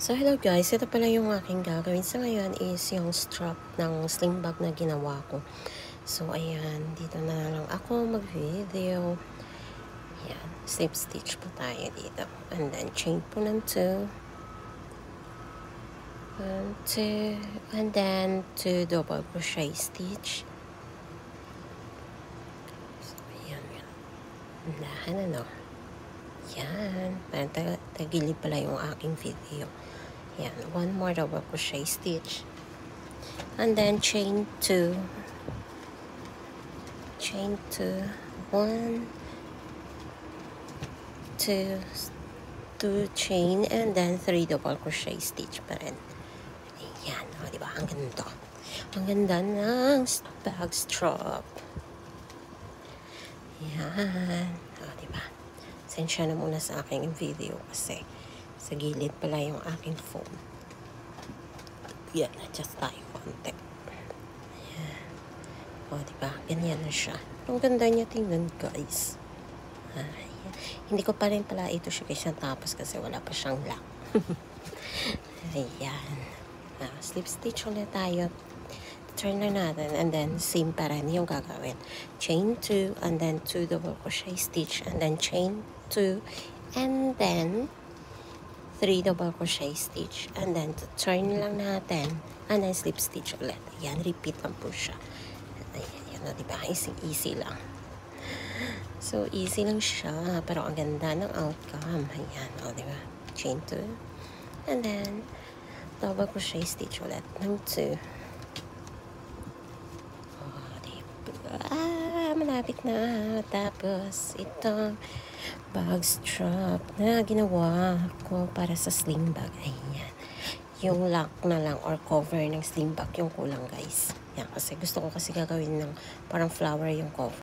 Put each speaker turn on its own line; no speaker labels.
So hello guys, ito pala yung aking gagawin sa ngayon is yung strap ng sling bag na ginawa ko. So ayan, dito na lang ako mag-video. Ayan, slip stitch po tayo dito. And then chain po ng 2. 1, 2, and then 2 double crochet stitch. So ayan, dahan ano. Yan, parang tagilid pala yung aking video. Yan, 1 more double crochet stitch. And then chain 2. Chain 2. 1, 2, 2 chain, and then 3 double crochet stitch pa rin. Ayan, o diba? Ang ganda. Ang ganda ng bag strap. Ayan, o diba? Sensya na muna sa aking video kasi sa gilid pala yung aking foam. Yan, adjust tayo konti. Ayan. O, diba? Ganyan na siya. Ang ganda niya tingnan, guys. Ayan. Hindi ko pa rin pala ito siya tapos kasi wala pa siyang lock. Ayan. Slip stitch ulit tayo. Turn na natin and then same pa rin yung gagawin. Chain 2 and then 2 double crochet stitch and then chain 2 and then 3 double crochet stitch and then turn lang natin and then slip stitch ulit. Ayan, repeat lang po siya. Ayan, yun na, diba? Easy lang. So, easy lang siya pero ang ganda ng outcome. Ayan, o, diba? Chain 2 and then double crochet stitch ulit ng 2. Malapit na tapos itong bag strap na ginawa ko para sa sling bag. Ayan. Yung lock na lang or cover ng sling bag yung kulang, guys. Yan, kasi gusto ko kasi gagawin ng parang flower yung cover.